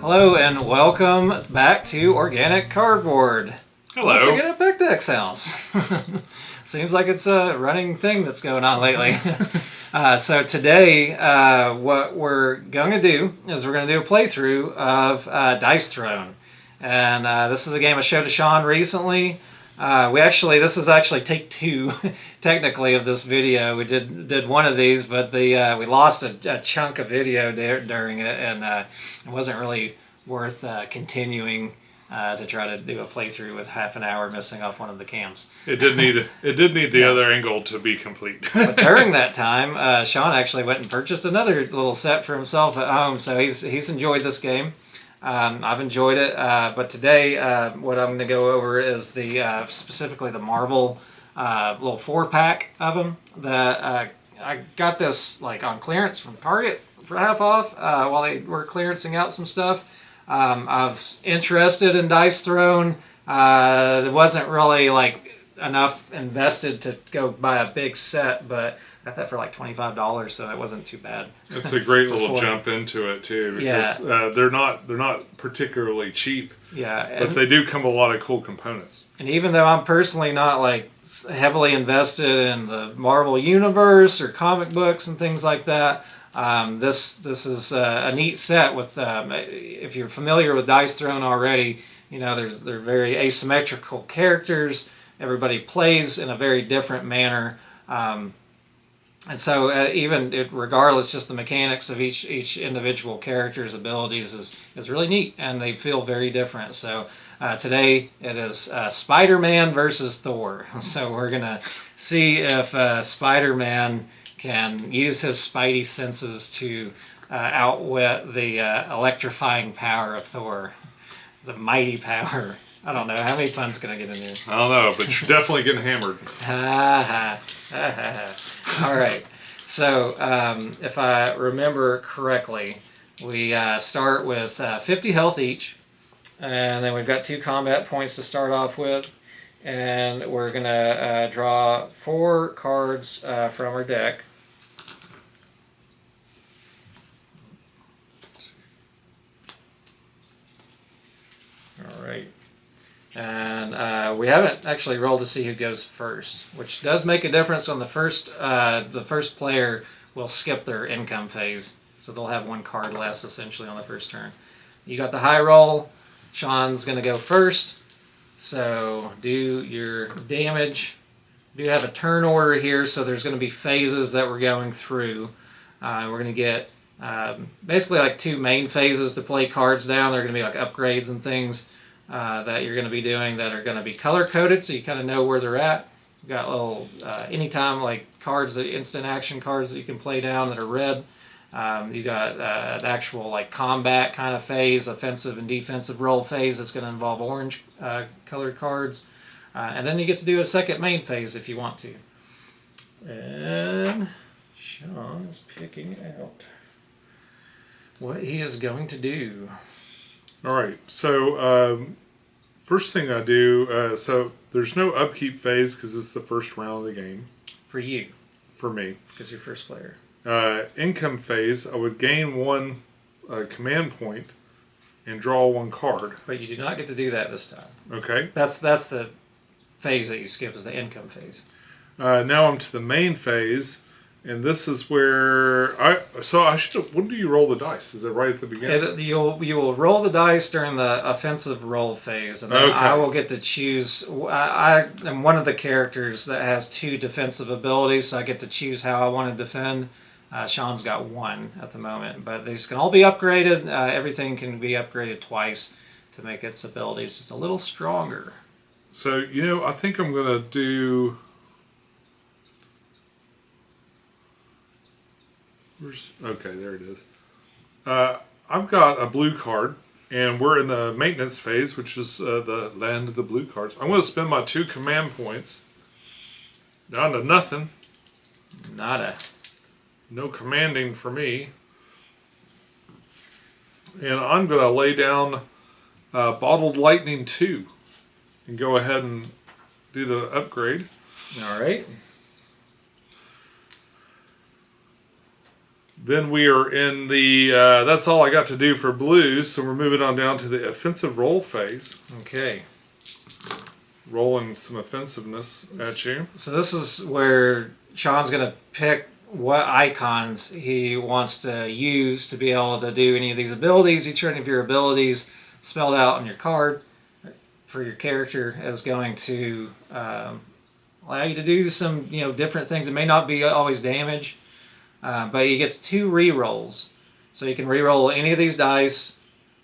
Hello and welcome back to Organic Cardboard. Hello. Once again at PecktecGames house. Seems like it's a running thing that's going on lately. So today, what we're going to do is we're going to do a playthrough of Dice Throne. And this is a game I showed to Sean recently. This is actually take two, technically, of this video. We did one of these, but we lost a chunk of video during it, and it wasn't really worth continuing to try to do a playthrough with half an hour missing off one of the cams. It did need the other angle to be complete. But during that time, Sean actually went and purchased another little set for himself at home, so he's enjoyed this game. I've enjoyed it, but today what I'm going to go over is specifically the Marvel little 4-pack of them that I got this like on clearance from Target for half off while they were clearancing out some stuff. I was interested in Dice Throne. It wasn't really like enough invested to go buy a big set, but I got that for like $25, so it wasn't too bad. It's a great little jump into it too, because they're not particularly cheap. Yeah, but they do come with a lot of cool components. And even though I'm personally not like heavily invested in the Marvel universe or comic books and things like that, this is a neat set. With if you're familiar with Dice Throne already, you know they're very asymmetrical characters. Everybody plays in a very different manner. And so regardless, just the mechanics of each individual character's abilities is really neat, and they feel very different. So today it is Spider-Man versus Thor. So we're going to see if Spider-Man can use his spidey senses to outwit the electrifying power of Thor, the mighty power. I don't know. How many puns can I get in there? I don't know, but you're definitely getting hammered. All right. So if I remember correctly, we start with 50 health each. And then we've got 2 combat points to start off with. And we're going to draw 4 cards from our deck. All right. And we haven't actually rolled to see who goes first, which does make a difference on the first. The first player will skip their income phase, so they'll have 1 card less essentially on the first turn. You got the high roll. Sean's going to go first, so do your damage. We do have a turn order here, so there's going to be phases that we're going through. We're going to get basically like 2 main phases to play cards down. They're going to be like upgrades and things that you're going to be doing that are going to be color coded, so you kind of know where they're at. You've got little anytime like cards, instant action cards that you can play down that are red. You got an actual like combat kind of phase, offensive and defensive role phase that's going to involve orange colored cards, and then you get to do a second main phase if you want to. And Sean is picking out what he is going to do. All right, so first thing I do, so there's no upkeep phase because it's the first round of the game. For you. For me. Because you're first player. Income phase, I would gain 1 command point and draw 1 card. But you do not get to do that this time. Okay. That's the phase that you skip, is the income phase. Now I'm to the main phase. And this is where when do you roll the dice? Is it right at the beginning? You will roll the dice during the offensive roll phase, and then I will get to choose. I am one of the characters that has 2 defensive abilities, so I get to choose how I want to defend. Sean's got 1 at the moment, but these can all be upgraded. Everything can be upgraded twice to make its abilities just a little stronger. So I think I'm gonna do. Okay, there it is. I've got a blue card, and we're in the maintenance phase, which is the land of the blue cards. I'm going to spend my 2 command points down to nothing. Nada. No commanding for me. And I'm going to lay down Bottled Lightning 2 and go ahead and do the upgrade. All right. Then we are in the, that's all I got to do for blue, so we're moving on down to the offensive roll phase. Okay. Rolling some offensiveness at you. So this is where Sean's going to pick what icons he wants to use to be able to do any of these abilities. Each one of your abilities spelled out on your card for your character is going to allow you to do some different things. It may not be always damage, but he gets 2 re-rolls. So you can re-roll any of these dice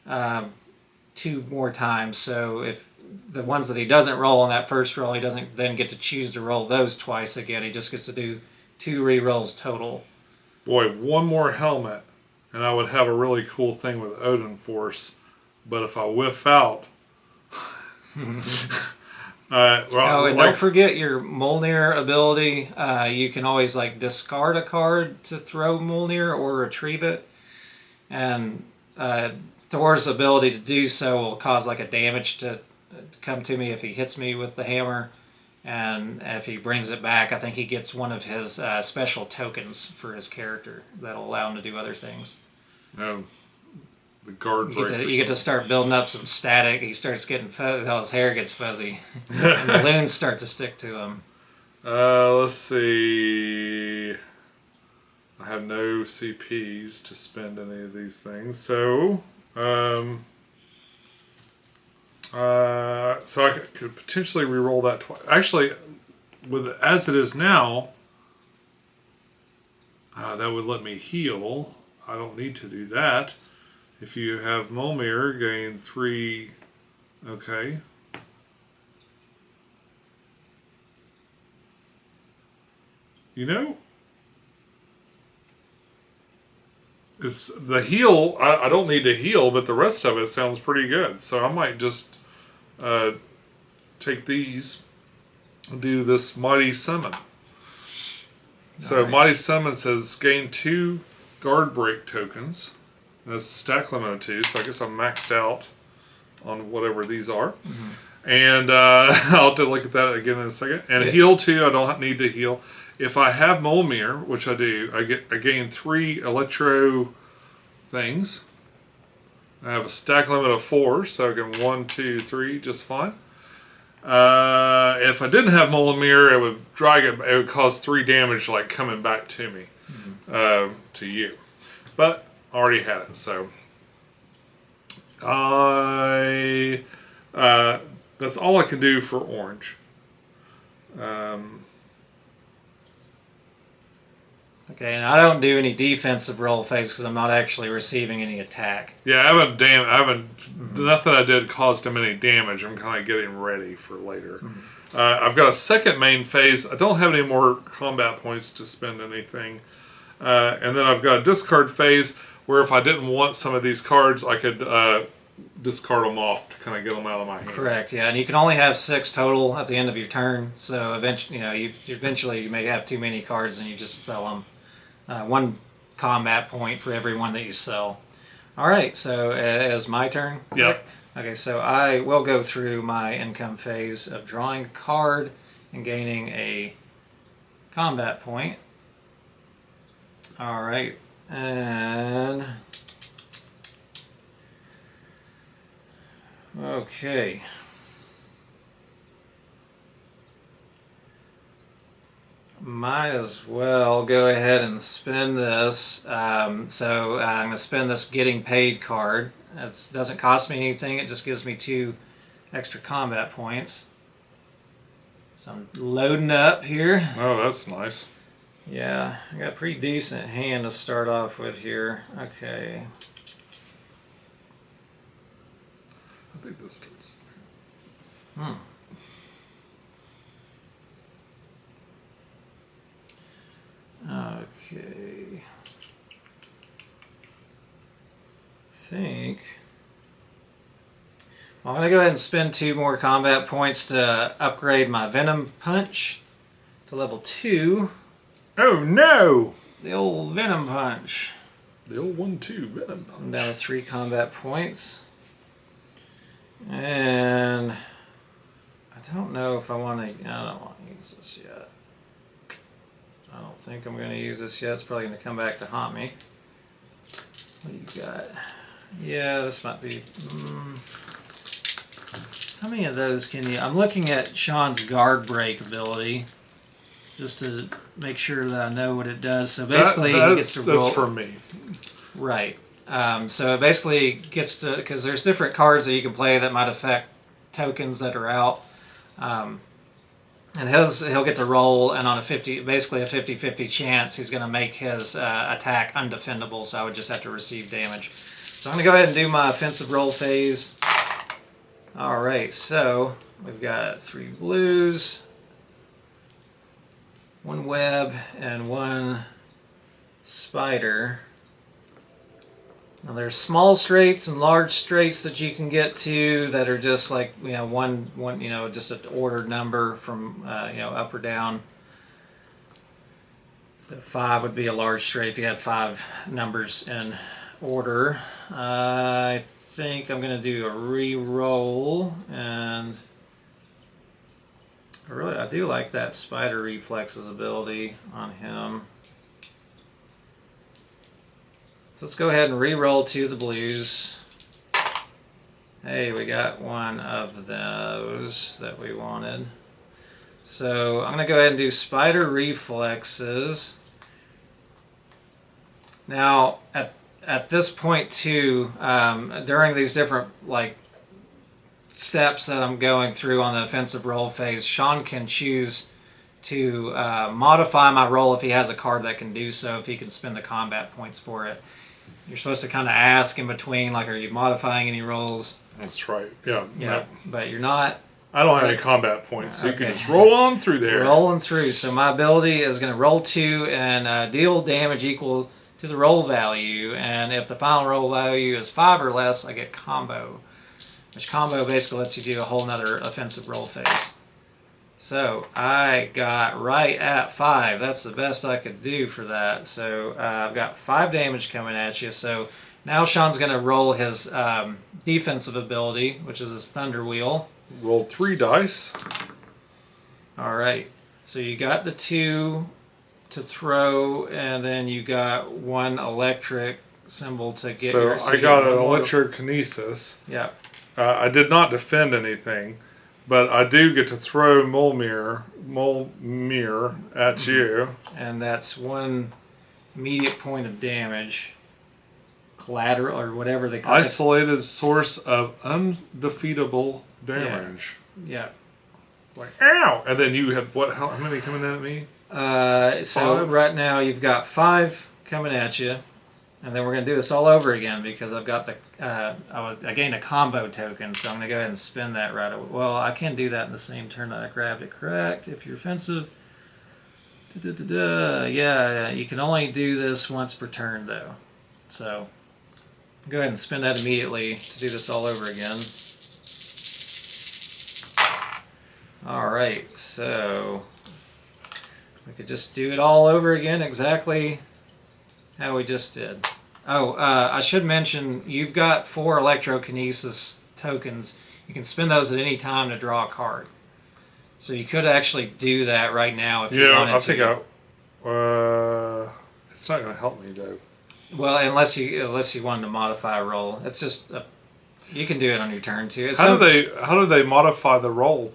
2 more times. So if the ones that he doesn't roll on that first roll, he doesn't then get to choose to roll those twice again. He just gets to do 2 re-rolls total. Boy, one more helmet, and I would have a really cool thing with Odin Force. But if I whiff out, and don't forget your Mjolnir ability. You can always discard a card to throw Mjolnir or retrieve it, and Thor's ability to do so will cause a damage to come to me if he hits me with the hammer, and if he brings it back, I think he gets one of his special tokens for his character that'll allow him to do other things. The guard break. You get to start building up some static. He starts getting his hair gets fuzzy, and balloons start to stick to him. Let's see. I have no CPs to spend any of these things, so so I could potentially re-roll that twice. Actually, as it is now, that would let me heal. I don't need to do that. If you have Mjolnir, gain 3. Okay. It's the heal. I don't need to heal, but the rest of it sounds pretty good. So I might just take these and do this Mighty Summon. So Mighty Summon says gain 2 guard break tokens. That's a stack limit of 2, so I guess I'm maxed out on whatever these are. Mm-hmm. And I'll have to look at that again in a second. And heal 2, I don't need to heal. If I have Mjolnir, which I do, I gain 3 Electro things. I have a stack limit of 4, so I can 1, 2, 3 just fine. If I didn't have Mjolnir, it would cause 3 damage coming back to me, to you. But I already had it, so that's all I can do for orange. Okay, and I don't do any defensive roll phase because I'm not actually receiving any attack. Yeah, nothing I did caused him any damage. I'm kind of getting ready for later. Mm-hmm. I've got a second main phase. I don't have any more combat points to spend anything. And then I've got a discard phase where if I didn't want some of these cards, I could discard them off to kind of get them out of my hand. Correct, yeah, and you can only have 6 total at the end of your turn. So eventually, you may have too many cards and you just sell them. 1 combat point for every one that you sell. All right, so it's my turn. Yep. Okay, so I will go through my income phase of drawing a card and gaining a combat point. All right, and okay. Might as well go ahead and spend this. So I'm going to spend this getting paid card. It doesn't cost me anything. It just gives me 2 extra combat points. So I'm loading up here. Oh, that's nice. Yeah, I got a pretty decent hand to start off with here. Okay. I think this starts. Okay. I'm going to go ahead and spend 2 more combat points to upgrade my Venom Punch to level 2. Oh no! The old Venom Punch. The old 1-2 Venom Punch. I'm down to 3 combat points. And I don't know if I don't want to use this yet. I don't think I'm going to use this yet. It's probably going to come back to haunt me. What do you got? Yeah, this might be... How many of those can you... I'm looking at Sean's guard break ability just to make sure that I know what it does. So basically, he gets to roll... That's for me. Right. So it basically gets to... Because there's different cards that you can play that might affect tokens that are out. And he'll get to roll, and on basically a 50-50 chance, he's going to make his attack undefendable, so I would just have to receive damage. So I'm going to go ahead and do my offensive roll phase. Alright, so we've got 3 blues, 1 web, and 1 spider. Now there's small straights and large straights that you can get to that are just like, one just an ordered number from, up or down. So 5 would be a large straight if you had 5 numbers in order. I think I'm going to do a re-roll, and I do like that spider reflexes ability on him. Let's go ahead and re-roll 2 of the blues. Hey, we got one of those that we wanted. So I'm going to go ahead and do spider reflexes. Now, at this point too, during these different steps that I'm going through on the offensive roll phase, Sean can choose to modify my roll if he has a card that can do so, if he can spend the combat points for it. You're supposed to kind of ask in between, are you modifying any rolls? That's right. Yeah. Yeah, No. but you're not. I don't have any combat points, so you can just roll on through there. Rolling through. So my ability is going to roll 2 and deal damage equal to the roll value. And if the final roll value is 5 or less, I get combo. Which combo basically lets you do a whole nother offensive roll phase. So I got right at 5. That's the best I could do for that. So I've got 5 damage coming at you. So now Sean's going to roll his defensive ability, which is his Thunder Wheel. Roll 3 dice. All right. So you got the 2 to throw, and then you got 1 electric symbol to get your... So I got an electrokinesis. Yeah. I did not defend anything. But I do get to throw Mole Mirror at you. And that's 1 immediate point of damage. Collateral, or whatever they call it. Isolated source of undefeatable damage. Yeah. Ow! And then you have what? How many coming at me? So 5? right now you've got 5 coming at you. And then we're going to do this all over again because I've got I gained a combo token, so I'm going to go ahead and spend that right away. Well, I can do that in the same turn that I grabbed it, correct? If you're offensive. Yeah, you can only do this once per turn, though. So, go ahead and spend that immediately to do this all over again. Alright, so we could just do it all over again exactly how we just did. Oh, I should mention, you've got 4 electrokinesis tokens. You can spend those at any time to draw a card. So you could actually do that right now if you wanted to. Yeah, I think it's not going to help me though. Well, unless you wanted to modify a roll. It's just you can do it on your turn too. How do they modify the roll?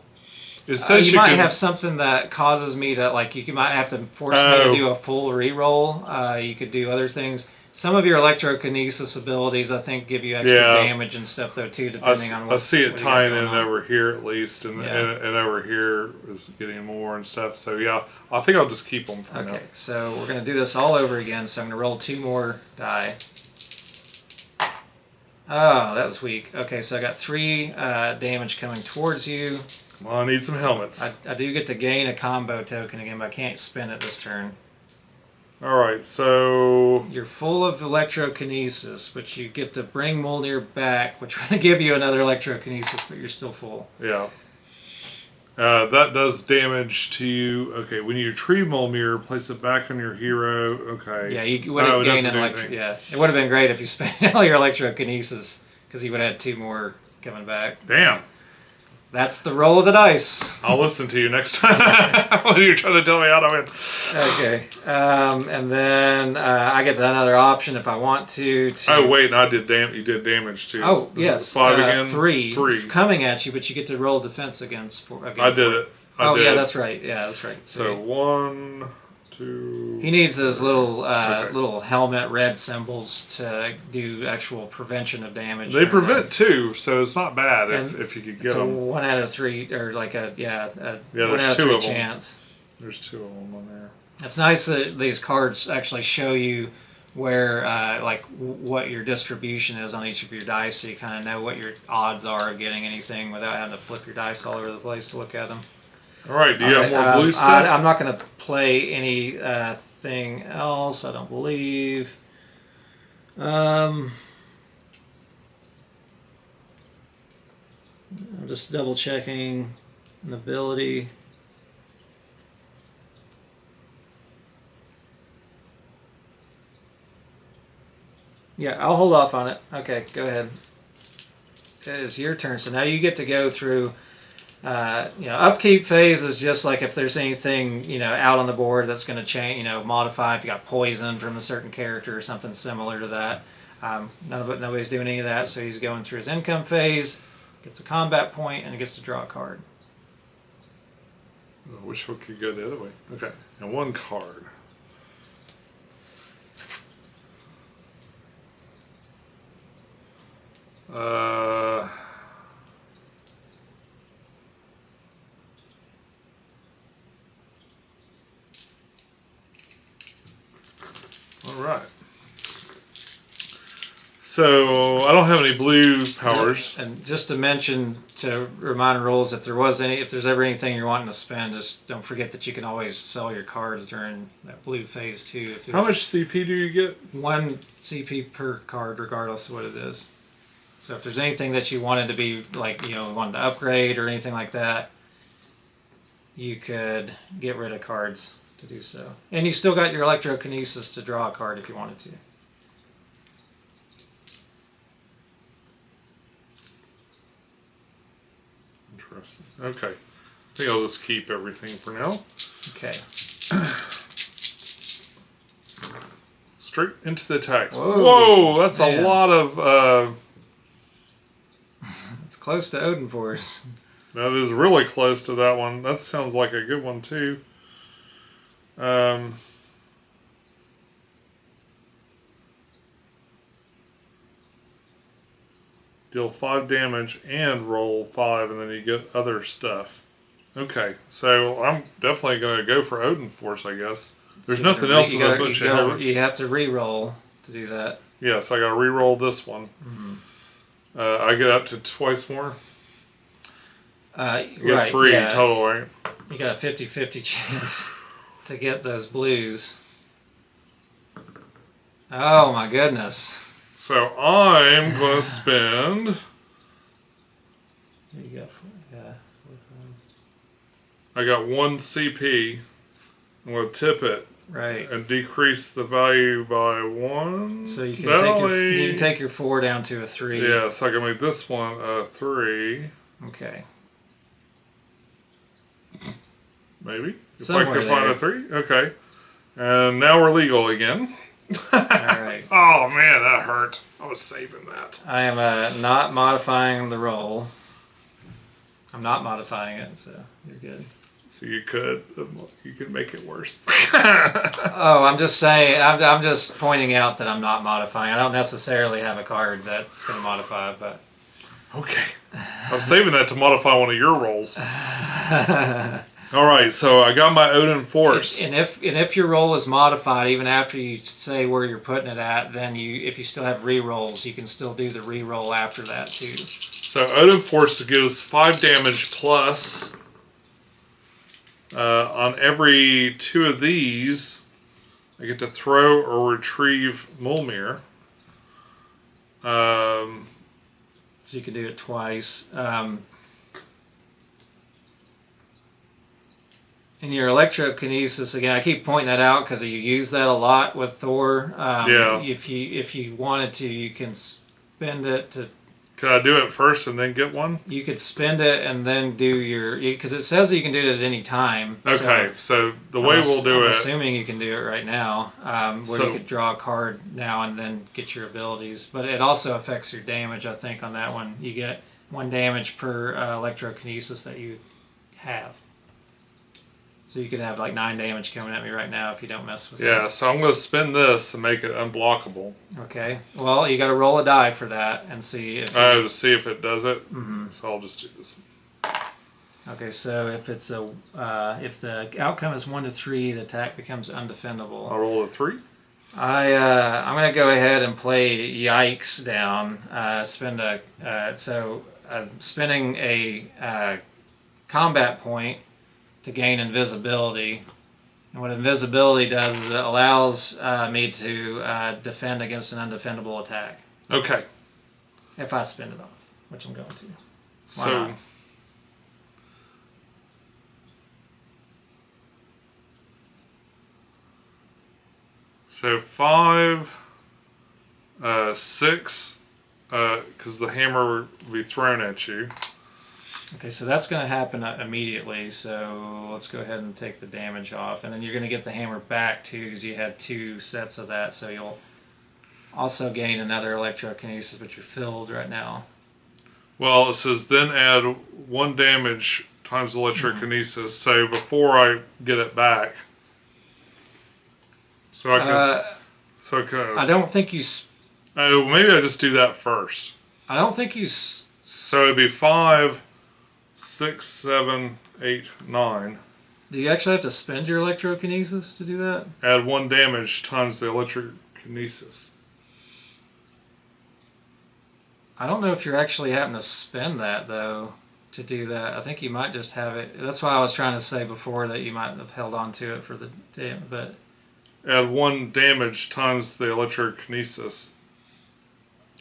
It says you might have something that causes me to you might have to force me to do a full re-roll. You could do other things. Some of your electrokinesis abilities, I think, give you extra damage and stuff though too, depending on what. I see it tying in over here at least, and over here is getting more and stuff. So yeah, I think I'll just keep them for now. Okay, so we're gonna do this all over again. So I'm gonna roll 2 more die. Oh, that was weak. Okay, so I got 3 damage coming towards you. Come on, I need some helmets. I do get to gain a combo token again, but I can't spend it this turn. Alright, so... You're full of electrokinesis, but you get to bring Mjolnir back, which will give you another electrokinesis, but you're still full. Yeah. That does damage to you. Okay, when you retrieve Mjolnir, place it back on your hero. Okay. Yeah, you would have gained an Yeah, it would have been great if you spent all your electrokinesis, because you would have had 2 more coming back. Damn. That's the roll of the dice. I'll listen to you next time when you're trying to tell me how to win. Okay. And then I get another option if I want to. Oh wait, no, you did damage too. Oh, Is yes. it 5 again? Three coming at you, but you get to roll defense again. I did it. Yeah, that's right. Yeah, that's right. So 1, 2. He needs those little helmet red symbols to do actual prevention of damage. They prevent 2, so it's not bad if you could get them. It's a 1 out of 3, or like a 1 there's out of 2 3 of them. chance. There's 2 of them on there. It's nice that these cards actually show you where what your distribution is on each of your dice, so you kind of know what your odds are of getting anything without having to flip your dice all over the place to look at them. All right, do you have more blue stuff? I'm not going to play anything else, I don't believe. I'm just double checking an ability. Yeah, I'll hold off on it. Okay, go ahead. It is your turn. So now you get to go through. Upkeep phase is just like if there's anything out on the board that's going to change, modify. If you got poison from a certain character or something similar to that. Nobody's doing any of that. So he's going through his income phase, gets a combat point, and he gets to draw a card. I wish we could go the other way. Okay, and 1 card. All right. So I don't have any blue powers. And just to mention, to remind rules, if there's ever anything you're wanting to spend, just don't forget that you can always sell your cards during that blue phase too. How much CP do you get? 1 CP per card, regardless of what it is. So if there's anything that you wanted to be wanted to upgrade or anything like that, you could get rid of cards to do so. And you still got your electrokinesis to draw a card if you wanted to. Interesting. Okay. I think I'll just keep everything for now. Okay. Straight into the attacks. Whoa, that's man. A lot of... It's close to Odin Force. That is really close to that one. That sounds like a good one, too. Deal 5 damage and roll 5, and then you get other stuff. Okay, so I'm definitely going to go for Odin Force, I guess. There's nothing else in the bunch of helmets. You have to re-roll to do that. Yes, I got to re-roll this one. Mm-hmm. I get up to twice more. You get right, 3 total, right? You got a 50-50 chance to get those blues. Oh my goodness. So I'm going to spend... There you go. Yeah. I got 1 CP. I'm going to tip it. Right. And decrease the value by 1. So you can take your 4 down to a 3. Yeah, so I can make this one a 3. Okay. Maybe. Somewhere if I can find a 3. Okay. And now we're legal again. Alright. Oh man, that hurt. I was saving that. I am not modifying the roll. I'm not modifying it, so you're good. So you could make it worse. Oh, I'm just saying, I'm just pointing out that I'm not modifying. I don't necessarily have a card that's going to modify it, but... Okay. I'm saving that to modify one of your rolls. Alright, so I got my Odin Force. And if your roll is modified, even after you say where you're putting it at, then if you still have re-rolls, you can still do the re-roll after that too. So Odin Force gives 5 damage plus... on every 2 of these, I get to throw or retrieve Mulmir. So you can do it twice. And your electrokinesis, again, I keep pointing that out because you use that a lot with Thor. Yeah. If you wanted to, you can spend it to Can I do it first and then get one? You could spend it and then do your, because it says that you can do it at any time. Okay, so the way we'll do I'm it. assuming you can do it right now, where So- you could draw a card now and then get your abilities. But it also affects your damage, I think, on that one. You get 1 damage per electrokinesis that you have. So you could have like 9 damage coming at me right now if you don't mess with it. Yeah, so I'm going to spin this and make it unblockable. Okay. Well, you got to roll a die for that and see if. To see if it does it. Mm-hmm. So I'll just do this one. Okay, so if it's if the outcome is 1 to 3, the attack becomes undefendable. I'll roll a 3. I'm gonna go ahead and play Yikes down. I'm spending a combat point to gain invisibility. And what invisibility does is it allows me to defend against an undefendable attack. Okay. If I spend it off, which I'm going to. Why So. not? So 5, 6, because the hammer will be thrown at you. Okay, so that's going to happen immediately, so let's go ahead and take the damage off. And then you're going to get the hammer back, too, because you had 2 sets of that, so you'll also gain another electrokinesis, but you're filled right now. Well, it says then add 1 damage times electrokinesis, so before I get it back. So I can... I don't think you... Oh, maybe I just do that first. I don't think you... So it'd be 5, 6, 7, 8, 9. Do you actually have to spend your electrokinesis to do that? Add 1 damage times the electrokinesis. I don't know if you're actually having to spend that, though, to do that. I think you might just have it... That's why I was trying to say before that you might have held on to it for the damn, but... Add 1 damage times the electrokinesis.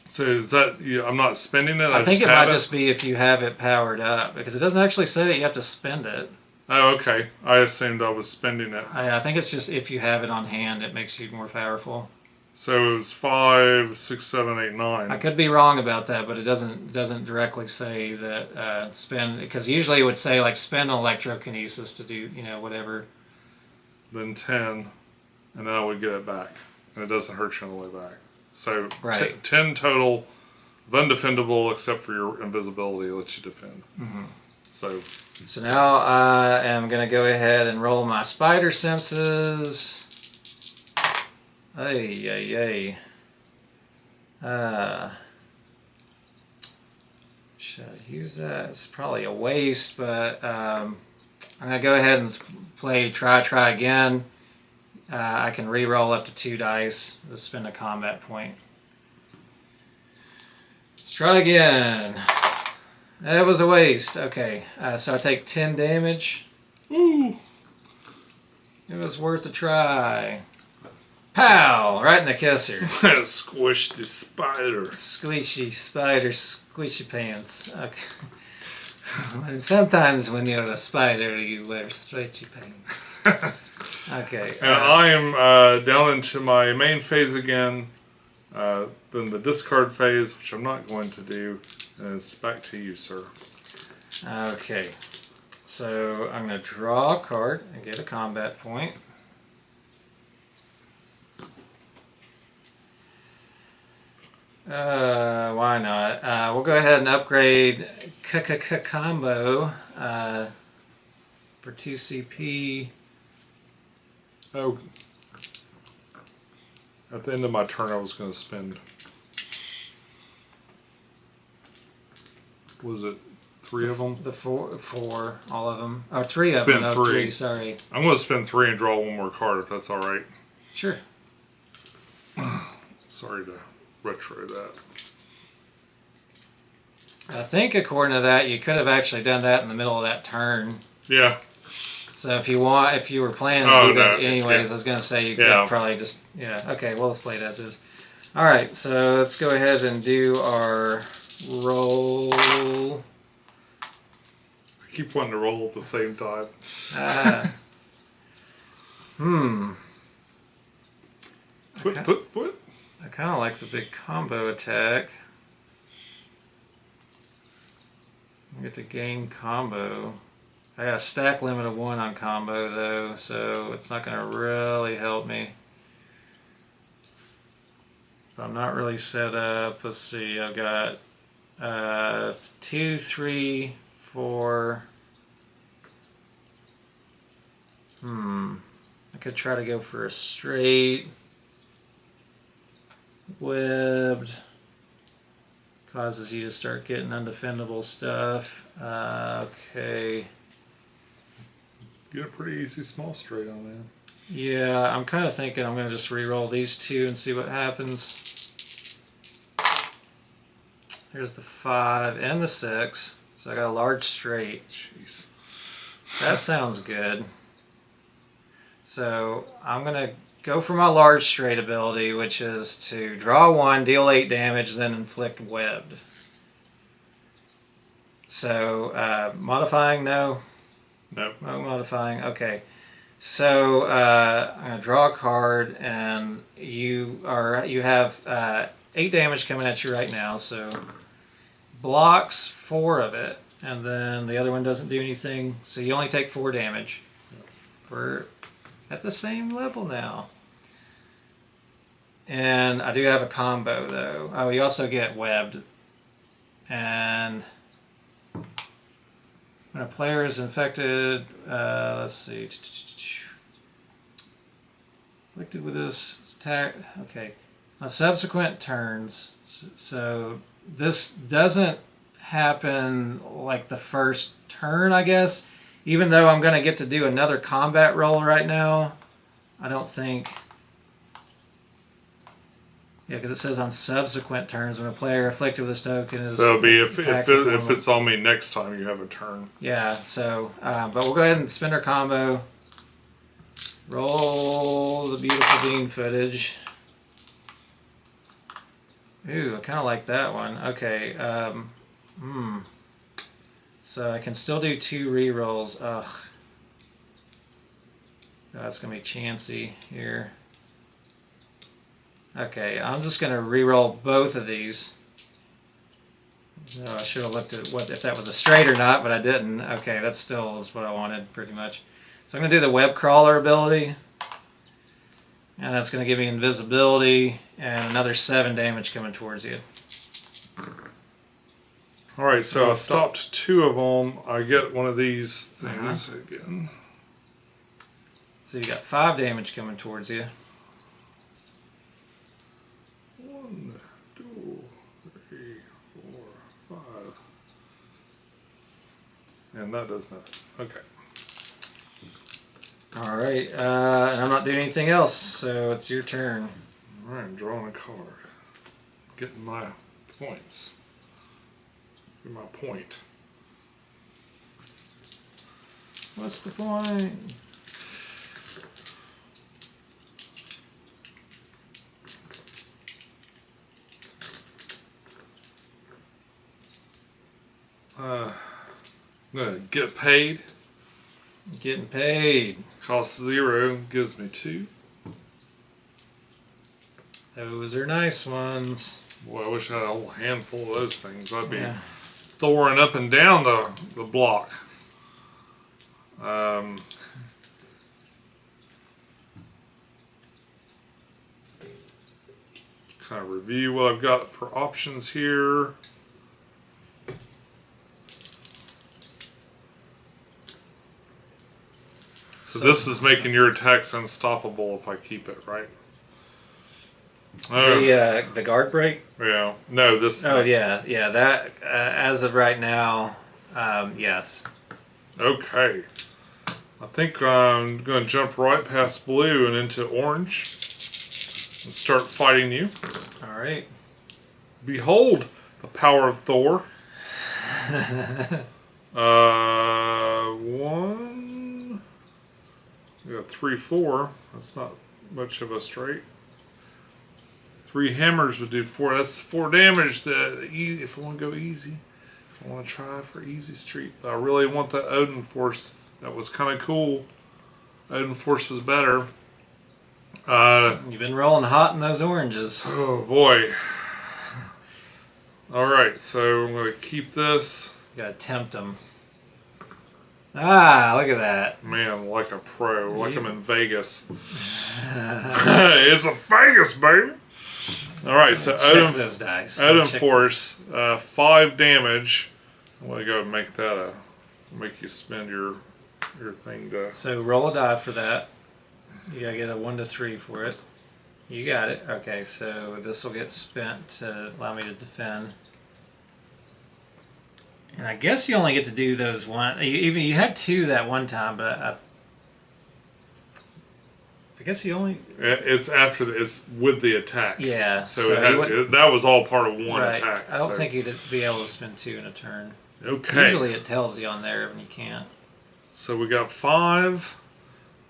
So is that... I'm not spending it? I think it might just be if you have it powered up, because it doesn't actually say that you have to spend it. Oh, okay. I assumed I was spending it. I think it's just if you have it on hand, it makes you more powerful. So it was 5, 6, 7, 8, 9. I could be wrong about that, but it doesn't directly say that spend, because usually it would say like spend electrokinesis to do whatever. Then 10, and then I would get it back, and it doesn't hurt you on the way back. So Right. 10 total of undefendable, except for your invisibility, lets you defend. Mm-hmm. So now I am gonna go ahead and roll my spider senses. Ay. Should I use that? It's probably a waste, but I'm gonna go ahead and play try again. I can re-roll up to 2 dice to spend a combat point. Let's try again. That was a waste. Okay, so I take 10 damage. ooh, It was worth a try. Pow! Right in the kisser. squish the spider. Squishy spider, squishy pants. Okay. And sometimes when you're a spider, you wear stretchy pants. Okay. And I am down into my main phase again. Then the discard phase, which I'm not going to do. And it's back to you, sir. Okay. So I'm going to draw a card and get a combat point. Why not? We'll go ahead and upgrade combo for 2 CP. Oh, at the end of my turn, I was going to spend. Was it 3 of them? The four, all of them. Oh, 3 of them. Spend No, 3. 3. Sorry. I'm going to spend 3 and draw 1 more card, if that's all right. Sure. Sorry to retro that. I think according to that, you could have actually done that in the middle of that turn. Yeah. So if you were planning to do that anyways, yeah. I was going to say you could probably just, okay, well, let's play it as is. All right, so let's go ahead and do our roll. I keep wanting to roll at the same time. I kind of like the big combo attack. I get to gain combo. I got a stack limit of 1 on combo though, so it's not going to really help me. I'm not really set up. Let's see, I've got 2, 3, 4. I could try to go for a straight. Webbed. Causes you to start getting undefendable stuff. Okay. Get a pretty easy small straight on that. Yeah, I'm kind of thinking I'm going to just re-roll these 2 and see what happens. Here's the 5 and the 6. So I got a large straight. Jeez. That sounds good. So I'm going to go for my large straight ability, which is to draw 1, deal 8 damage, then inflict webbed. So modifying, no? Nope. No modifying, okay. So I'm going to draw a card, and you have 8 damage coming at you right now, so blocks 4 of it, and then the other one doesn't do anything, so you only take 4 damage. We're at the same level now. And I do have a combo though. Oh, you also get webbed. And when a player is infected, let's see. Inflicted with this attack. Okay. On subsequent turns, so this doesn't happen like the first turn, I guess. Even though I'm going to get to do another combat roll right now, I don't think... Yeah, because it says on subsequent turns when a player afflicted with this token is... So it'll be if it's on me next time you have a turn. Yeah, so... but we'll go ahead and spend our combo. Roll the beautiful bean footage. Ooh, I kind of like that one. Okay, So I can still do 2 rerolls. Ugh. That's going to be chancy here. Okay, I'm just going to reroll both of these. No, I should have looked at if that was a straight or not, but I didn't. Okay, that still is what I wanted, pretty much. So I'm going to do the web crawler ability. And that's going to give me invisibility and another 7 damage coming towards you. Alright, so I stopped 2 of them. I get one of these things again. So you got 5 damage coming towards you. 1, 2, 3, 4, 5. And that does nothing. Okay. Alright, and I'm not doing anything else, so it's your turn. Alright, I'm drawing a card. Getting my points. Get my point. What's the point? I'm gonna get paid. Getting paid. Costs 0, gives me 2. Those are nice ones. Boy, I wish I had a whole handful of those things. I'd be Thoring up and down the block. Kind of review what I've got for options here. So this is making your attacks unstoppable if I keep it, right? The guard break? Yeah. No, this... Oh, yeah. Yeah, that, as of right now, yes. Okay. I think I'm going to jump right past blue and into orange and start fighting you. All right. Behold the power of Thor. 1. We got 3, 4. That's not much of a straight. 3 hammers would do 4. That's 4 damage. If I want to go easy, if I want to try for easy street, but I really want the Odin Force. That was kind of cool. Odin Force was better. You've been rolling hot in those oranges. Oh boy. Alright, so I'm going to keep this. You gotta tempt them. Ah, look at that. Man, like a pro, like I'm in Vegas. It's a Vegas, baby. All right, so Check those dice. Odin Check Force, 5 damage. I'm gonna go and make that make you spend your thing to. So roll a die for that. You gotta get a 1 to 3 for it. You got it. Okay, so this will get spent to allow me to defend. And I guess you only get to do those one. You had 2 that one time, but I guess you only. It's after it's with the attack. Yeah. So that was all part of one attack. I don't think you'd be able to spend 2 in a turn. Okay. Usually it tells you on there when you can't. So we got 5.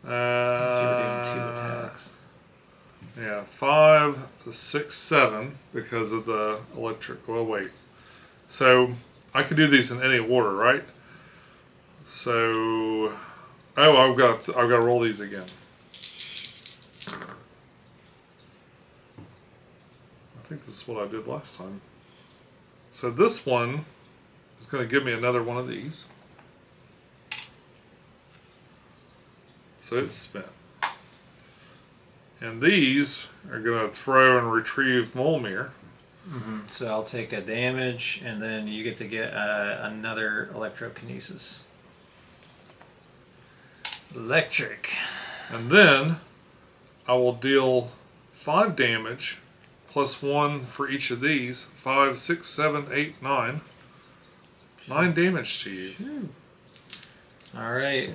So you're doing 2 attacks. Yeah, 5, 6, 7 because of the electric. Well, wait. So I could do these in any order, right? So, I've got to roll these again. I think this is what I did last time. So this one is going to give me another one of these. So it's spent. And these are going to throw and retrieve Molmir. So I'll take a damage, and then you get to get another electrokinesis. Electric. And then I will deal 5 damage plus 1 for each of these. 5, 6, 7, 8, 9. 9 damage to you. All right.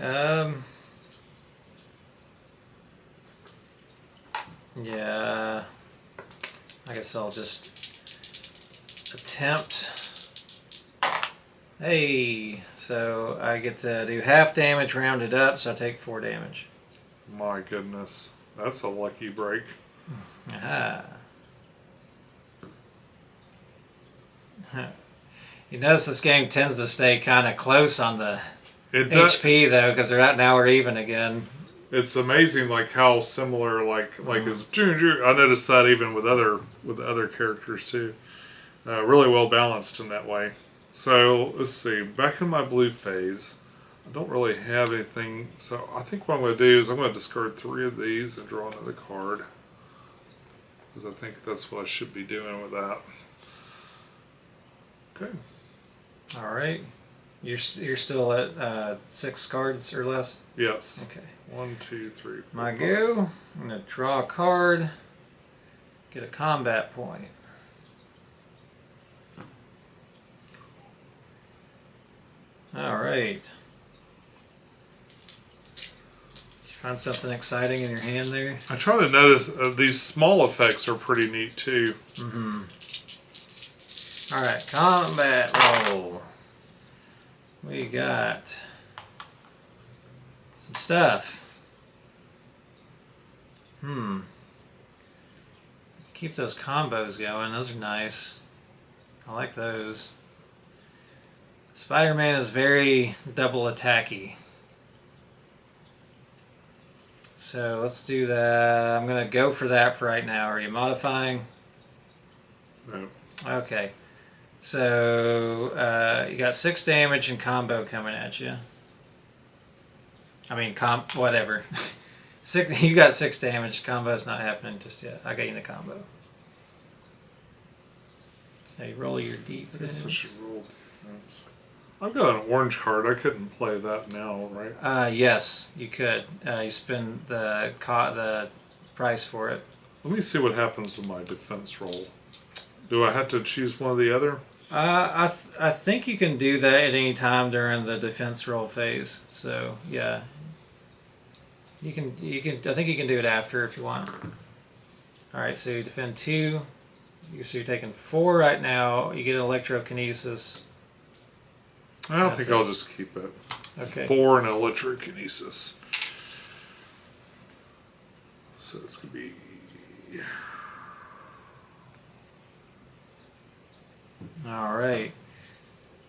Yeah. I guess I'll just attempt. Hey, so I get to do half damage rounded up, so I take 4 damage. My goodness. That's a lucky break. Aha. You notice this game tends to stay kind of close on the HP though, because now we're even again. It's amazing, like how similar, like is. I noticed that even with other characters too. Really well balanced in that way. So let's see. Back in my blue phase, I don't really have anything. So I think what I'm going to do is I'm going to discard 3 of these and draw another card, because I think that's what I should be doing with that. Okay. All right. You're still at 6 cards or less? Yes. Okay. 1, 2, 3, 4. My 5. go. I'm going to draw a card, get a combat point. All right. Did you find something exciting in your hand there? I try to notice these small effects are pretty neat too. All right, combat roll. We got some stuff. Keep those combos going. Those are nice. I like those. Spiderman is very double attacky. So let's do that. I'm going to go for that for right now. Are you modifying? No. Okay. So you got 6 damage and combo coming at you. I mean, whatever. You got 6 damage. Combo's not happening just yet. I got you in a combo. So you roll your defense. I've got an orange card. I couldn't play that now, right? Yes, you could. You spend the price for it. Let me see what happens with my defense roll. Do I have to choose one or the other? I think you can do that at any time during the defense roll phase. So yeah, you can. I think you can do it after if you want. All right, so you defend 2. So you're taking 4 right now. You get an electrokinesis. I don't think I'll just keep it. Okay. 4 and electrokinesis. So it's gonna be. All right.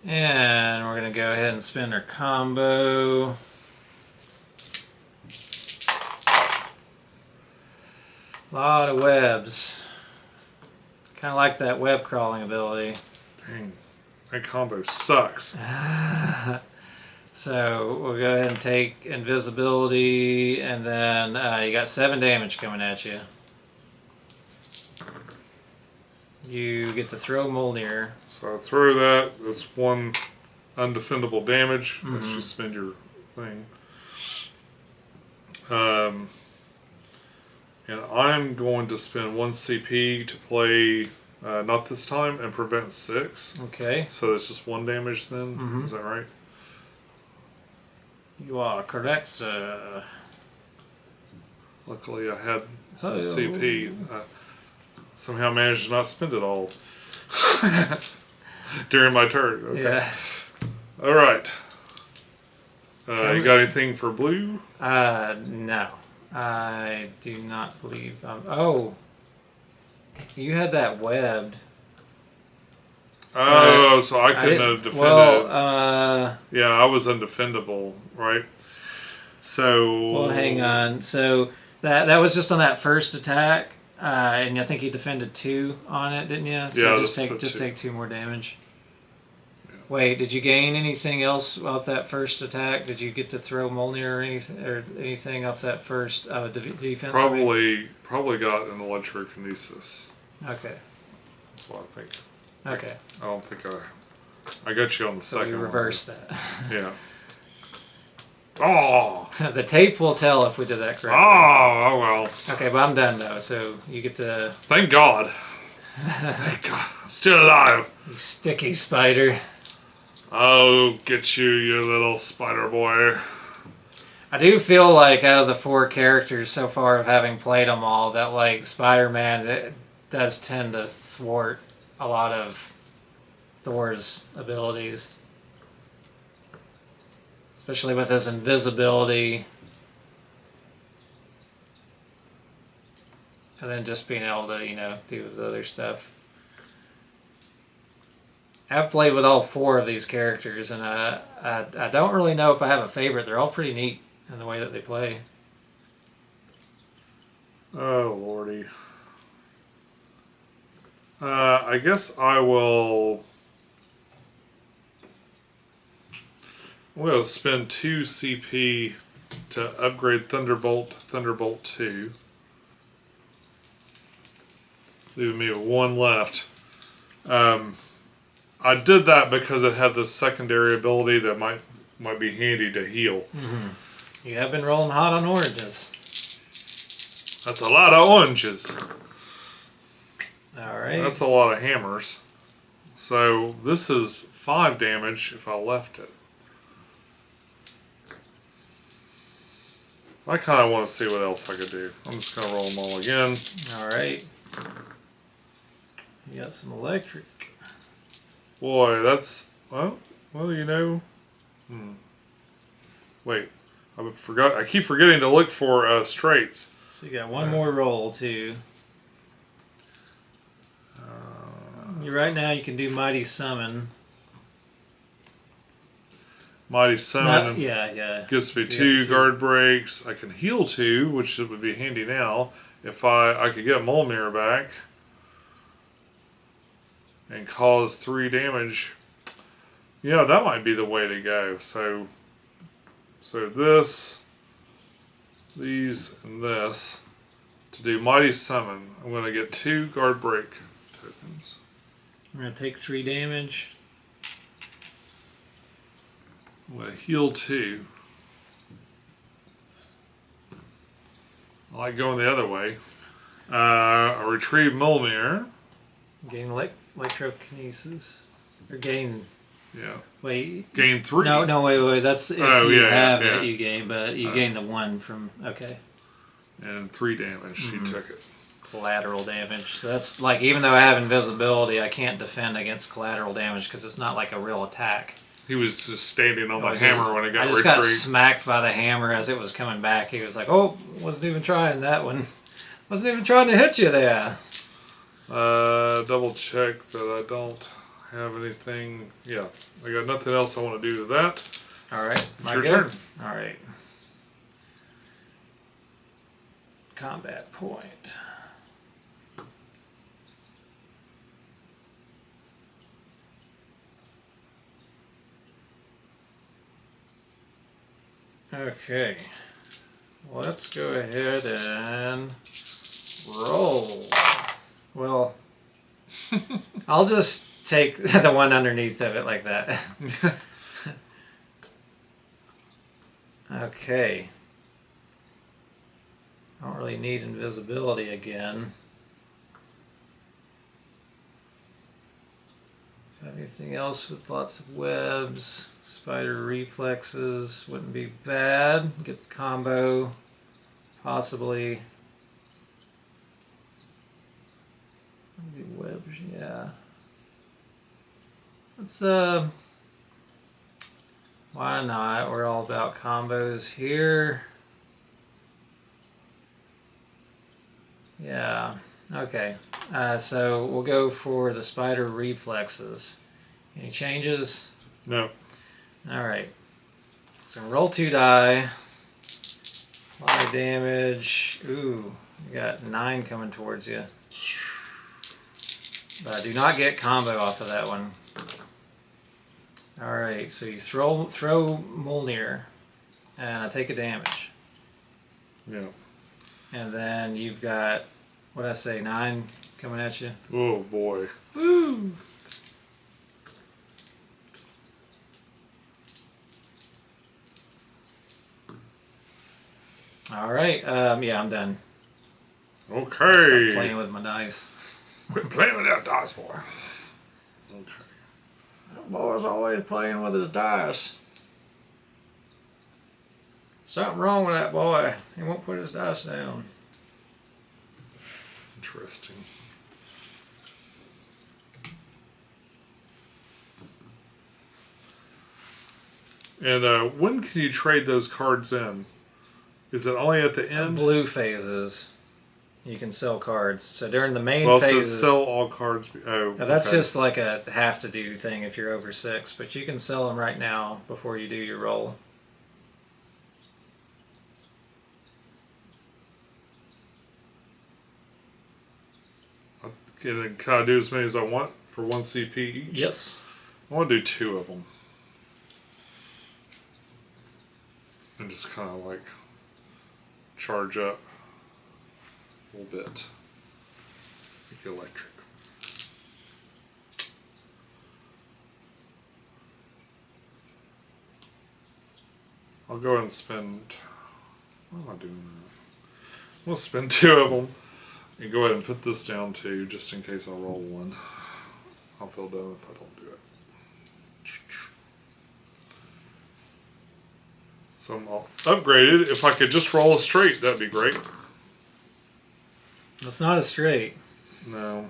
And we're going to go ahead and spend our combo. A lot of webs. Kind of like that web crawling ability. Dang. That combo sucks. So we'll go ahead and take invisibility, and then you got 7 damage coming at you. You get to throw Mjolnir. So I throw that. That's 1 undefendable damage. Mm-hmm. Let's just spend your thing. And I'm going to spend 1 CP to play not this time and prevent 6. Okay. So it's just 1 damage then. Mm-hmm. Is that right? You are correct, sir. Luckily, I had some CP. Somehow managed to not spend it all during my turn. Okay. Yeah. All right. You got anything for blue? No. I do not believe. Oh. You had that webbed. Oh, so I couldn't have defended. Well, yeah, I was undefendable, right? So. Well, hang on. So that was just on that first attack, and I think you defended 2 on it, didn't you? So yeah, just take 2 more damage. Yeah. Wait, did you gain anything else off that first attack? Did you get to throw Mjolnir or anything off that first defense? Probably got an electrokinesis. Okay. That's what I think. Okay. I don't think I got you on the second we one. reversed that. Yeah. Oh! The tape will tell if we did that correctly. Oh well. Okay, but I'm done though, so you get to... Thank God. Thank God. I'm still alive. You sticky spider. I'll get you, you little spider boy. I do feel like out of the 4 characters so far of having played them all, that like Spider-Man it does tend to thwart a lot of Thor's abilities. Especially with his invisibility. And then just being able to, do the other stuff. I've played with all 4 of these characters, and I don't really know if I have a favorite. They're all pretty neat in the way that they play. Oh, lordy. I guess I will... We'll spend 2 CP to upgrade Thunderbolt 2. Leaving me with 1 left. I did that because it had this secondary ability that might be handy to heal. Mm-hmm. You have been rolling hot on oranges. That's a lot of oranges. Alright. That's a lot of hammers. So this is 5 damage if I left it. I kind of want to see what else I could do. I'm just going to roll them all again. Alright. You got some electric. Boy, that's... Well, Wait. I keep forgetting to look for straights. So you got 1 more roll, too. Right now you can do Mighty Summon. Mighty Summon yeah. gives me 2 guard breaks. I can heal 2, which would be handy now. If I could get Mjolnir back and cause 3 damage. That might be the way to go. So this, these, and this. To do Mighty Summon, I'm going to get 2 guard break tokens. I'm going to take 3 damage. I'm going to heal 2. I like going the other way. I retrieve Mjolnir. Gain electrokinesis. Or gain... Yeah. Wait. Gain 3. No, wait. That's if you have it, you gain, but you gain the 1 from... Okay. And 3 damage. She took it. Collateral damage. So that's like, even though I have invisibility, I can't defend against collateral damage because it's not like a real attack. He was just standing on the hammer when it got I just got smacked by the hammer as it was coming back. He was like, "Oh, wasn't even trying that one. Wasn't even trying to hit you there." Double check that I don't have anything. Yeah, I got nothing else I want to do to that. All right, my your turn. turn. All right. Combat point. Okay. Let's go ahead and roll. Well, I'll just take the one underneath of it like that. Okay. I don't really need invisibility again. Anything else with lots of webs? Spider reflexes wouldn't be bad. Get the combo, possibly. Maybe webs, yeah. Let's why not? We're all about combos here. Yeah. Okay. So we'll go for the spider reflexes. Any changes? No. All right. So roll 2 die. A lot of damage. Ooh, you got 9 coming towards you. But I do not get combo off of that one. All right. So you throw Mjolnir, and I take a damage. Yeah. And then you've got, what did I say, 9 coming at you? Oh boy. Woo! All right. Yeah, I'm done. Okay. Stop playing with my dice. Quit playing with that dice, boy. Okay. That boy's always playing with his dice. Something wrong with that boy. He won't put his dice down. Interesting. And when can you trade those cards in? Is it only at the end? Blue phases, you can sell cards. So during the main Well, it phases, says sell all cards. Oh, now that's okay. just like a have to do thing if you're over 6. But you can sell them right now before you do your roll. Can I do as many as I want for 1 CP each? Yes. I want to do 2 of them. And just kind of like charge up a little bit. Make it electric. I'll go ahead and spend. What am I doing now? I'm going to spend 2 of them and go ahead and put this down too, just in case I roll 1. I'll feel dumb if I don't do it. So I'm all upgraded. If I could just roll a straight, that'd be great. That's not a straight. No.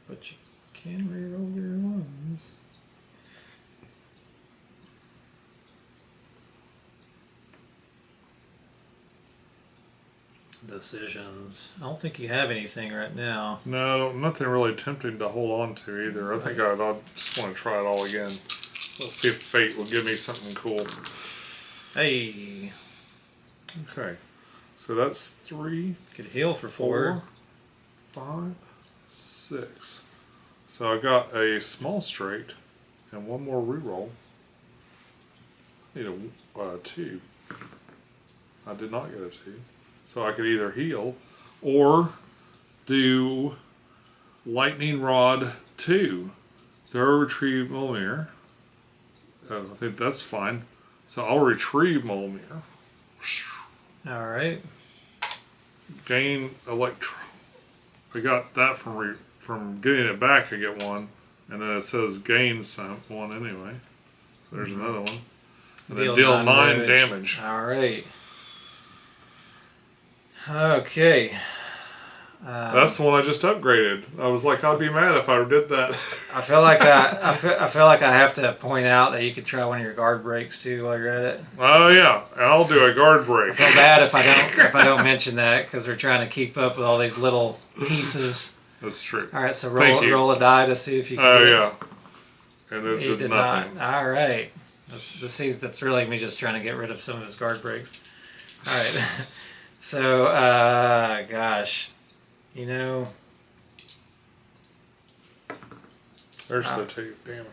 But you can reroll your ones. Decisions. I don't think you have anything right now. No, nothing really tempting to hold on to either. I think I just want to try it all again. Let's see if fate will give me something cool. Hey. Okay. So that's 3. Could heal for 4. 5, 6. So I got a small straight and 1 more reroll. Need a 2. I did not get a 2. So I could either heal or do Lightning Rod 2. Throw, retrieve Mjolnir. I think that's fine. So I'll retrieve Mjolnir. Alright. Gain Electro. I got that from getting it back. I get 1. And then it says gain one anyway. So there's another one. And then deal 9 damage. Alright. Okay. That's the one I just upgraded. I was like, I'd be mad if I did that. I feel like I feel like I have to point out that you could try one of your guard breaks too while you're at it. Oh yeah, I'll do a guard break. I feel bad if I don't mention that because we're trying to keep up with all these little pieces. That's true. All right, so roll a die to see if you can. Oh yeah, and it did nothing. Not. All right, that's really me just trying to get rid of some of his guard breaks. All right, so gosh, you know. There's the 2. Damn it.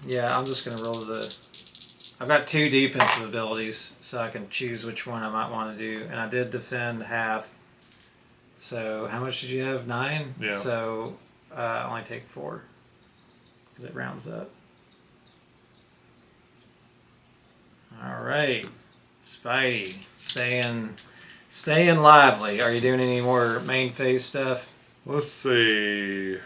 Yeah, I'm just gonna roll the. I've got 2 defensive abilities, so I can choose which one I might want to do. And I did defend half. So how much did you have? 9. Yeah. So I only take 4 because it rounds up. All right, Spidey, staying lively. Are you doing any more main phase stuff? Let's see.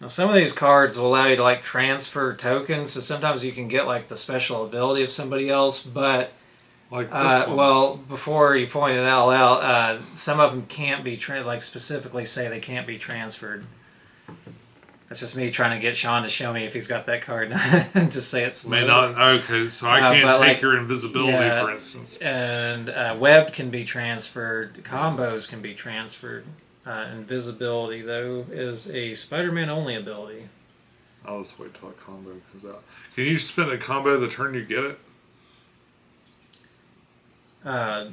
Now, some of these cards will allow you to like transfer tokens, so sometimes you can get like the special ability of somebody else. But Like this one. well, before you point it all out, some of them can't be like specifically say they can't be transferred. That's just me trying to get Sean to show me if he's got that card and to say it's May loaded. not. Okay, so I can't take like, your invisibility, yeah, for instance. And webbed can be transferred. Combos can be transferred. Invisibility, though, is a Spiderman only ability. I'll just wait till a combo comes out. Can you spin a combo the turn you get it? Or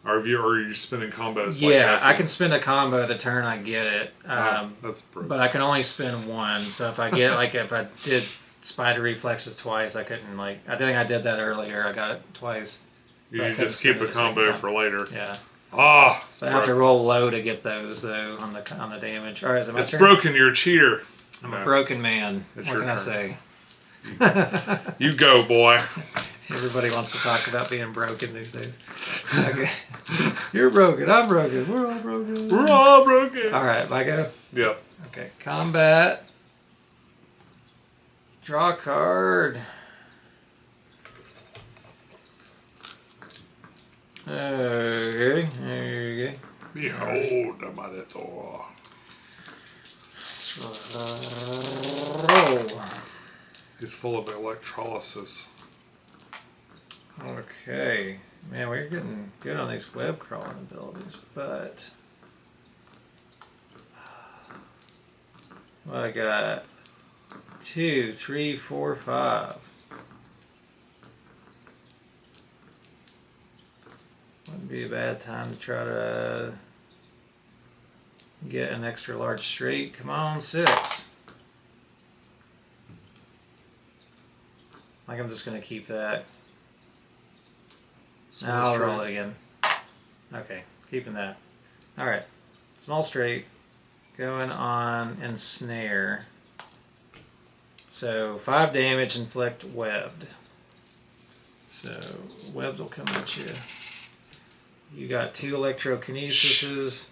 are you spinning combos? Yeah, like I can spin a combo the turn I get it. that's broken. But I can only spin one. So if I get if I did Spider Reflexes twice, I couldn't I think I did that earlier. I got it twice. You just keep a combo for later. Yeah. Ah, So I have to roll low to get those though on the damage. All right, is it my it's turn? broken. You're a cheater. I'm a broken man. It's what your can I turn. say? You go, boy. Everybody wants to talk about being broken these days. Okay. You're broken. I'm broken. We're all broken. We're all broken. All right, I go. Yep. Okay, combat. Draw a card. Okay, there you go. Behold the mighty Thor. Let's roll. He's full of electrolysis. Okay. Man, we're getting good on these web crawling abilities, but well, I got 2, 3, 4, 5. Wouldn't be a bad time to try to get an extra large straight. Come on, 6. I'm just going to keep that. I'll roll it again. Okay, keeping that. All right, small straight going on ensnare. So 5 damage, inflict webbed. So webbed will come at you. You got 2 electrokinesises.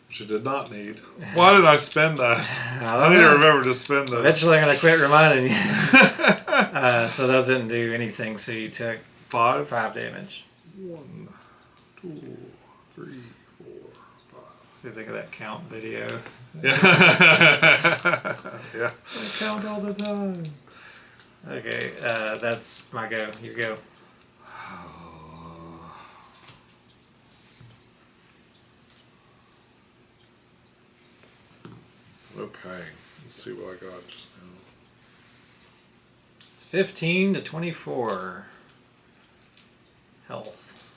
Which I did not need. Why did I spend that? I need to remember to spend that. Eventually I'm going to quit reminding you. So those didn't do anything, so you took 5 damage. 1, 2, 3, 4, 5. See, think of that count video. Yeah. Yeah. I count all the time. Okay, that's my go. You go. Okay, let's see what I got just now. It's 15 to 24 health.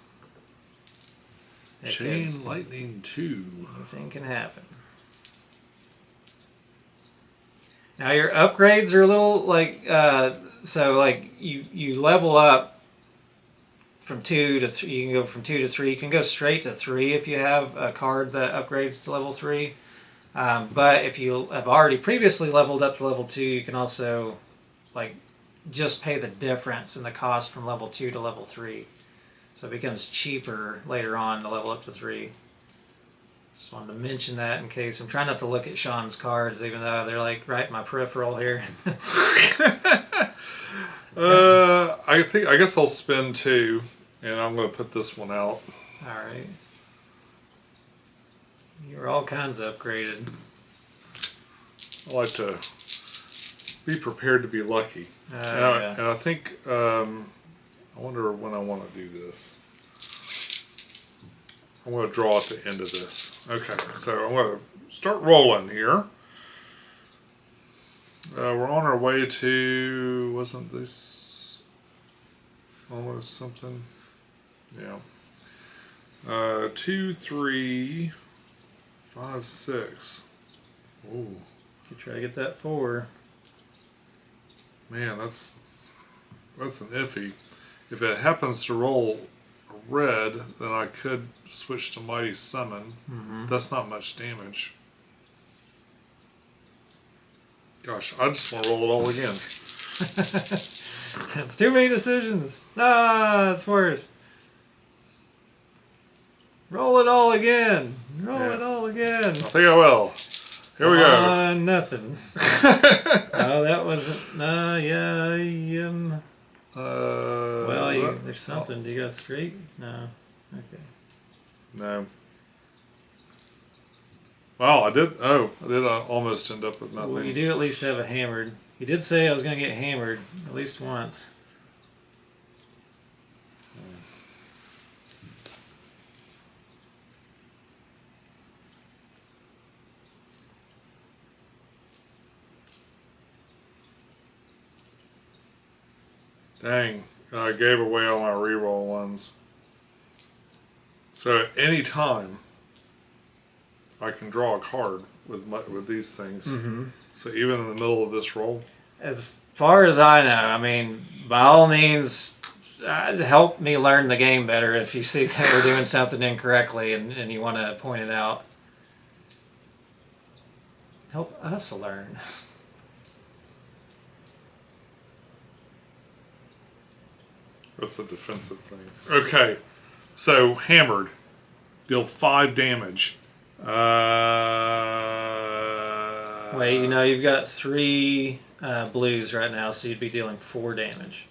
Chain lightning 2. Anything can happen. Now your upgrades are a little so you level up from 2 to 3. You can go from 2 to 3. You can go straight to 3 if you have a card that upgrades to level 3. But if you have already previously leveled up to level 2, you can also just pay the difference in the cost from level 2 to level 3. So it becomes cheaper later on to level up to 3. Just wanted to mention that in case. I'm trying not to look at Sean's cards, even though they're right in my peripheral here. I guess I'll spend 2, and I'm going to put this one out. All right. You're all kinds of upgraded. I like to be prepared to be lucky. And I think, I wonder when I want to do this. I'm going to draw at the end of this. Okay, so I'm going to start rolling here. We're on our way to, wasn't this almost something? Yeah. 2, 3, 5, 6. Ooh. You try to get that 4. Man, that's an iffy. If it happens to roll a red, then I could switch to Mighty Summon. Mm-hmm. That's not much damage. Gosh, I just want to roll it all again. It's too many decisions. Ah, it's worse. Roll it all again. Roll it all again. I think I will. Here we go. Nothing. Oh, that wasn't. Well, there's something. Do you got straight? No. Okay. No. Wow, I did almost end up with nothing. Well, you do at least have a hammered. You did say I was going to get hammered at least once. Dang, I gave away all my reroll ones. So at any time, I can draw a card with these things. Mm-hmm. So even in the middle of this roll? As far as I know, I mean, by all means, help me learn the game better if you see that we're doing something incorrectly and you want to point it out. Help us learn. That's a defensive thing. Okay, so hammered. Deal 5 damage. Wait, you've got 3 blues right now, so you'd be dealing 4 damage.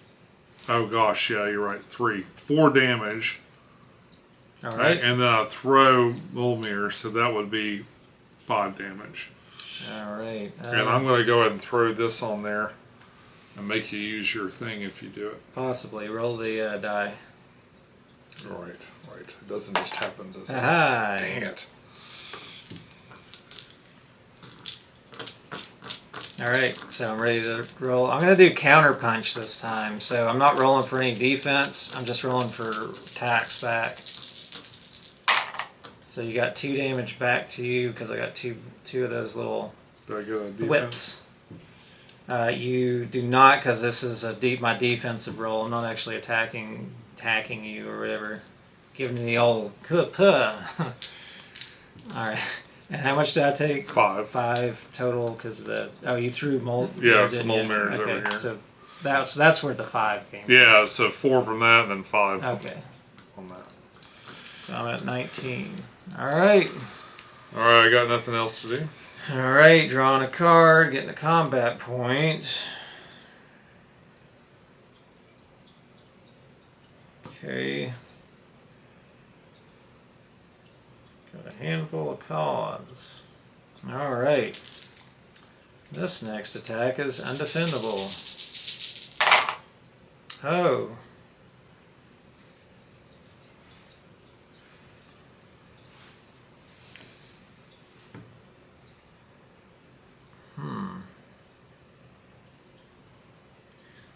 Oh gosh, yeah, you're right. 4 damage. All right. And then I throw Mulmir, so that would be 5 damage. All right. And I'm going to go ahead and throw this on there and make you use your thing if you do it. Possibly. Roll the die. Right. It doesn't just happen, does it? Aha. Dang it. All right, so I'm ready to roll. I'm going to do counter punch this time. So I'm not rolling for any defense. I'm just rolling for attacks back. So you got 2 damage back to you because I got two of those little Do I get a defense? whips. You do not, because this is my defensive roll. I'm not actually attacking you or whatever. Giving you the old puh. All right. And how much did I take? 5. 5 total because you threw mold. Yeah, it's the mold mirrors okay, over here. So that's where the 5 came. Yeah, so 4 from that and then 5 Okay. on that. So I'm at 19. All right. Alright, I got nothing else to do. All right, drawing a card, getting a combat point. Okay. Got a handful of cards. All right. This next attack is undefendable. Oh.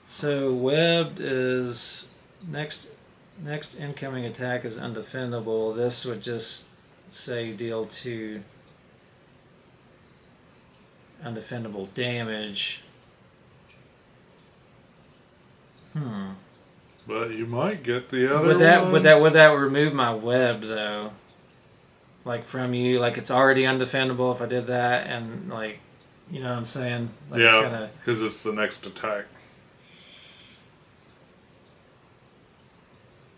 So webbed is next incoming attack is undefendable. This would just say deal 2 undefendable damage. But you might get the other Would that remove my web though? Like from you, like it's already undefendable if I did that, and like, you know what I'm saying? Like yeah, because it's the next attack.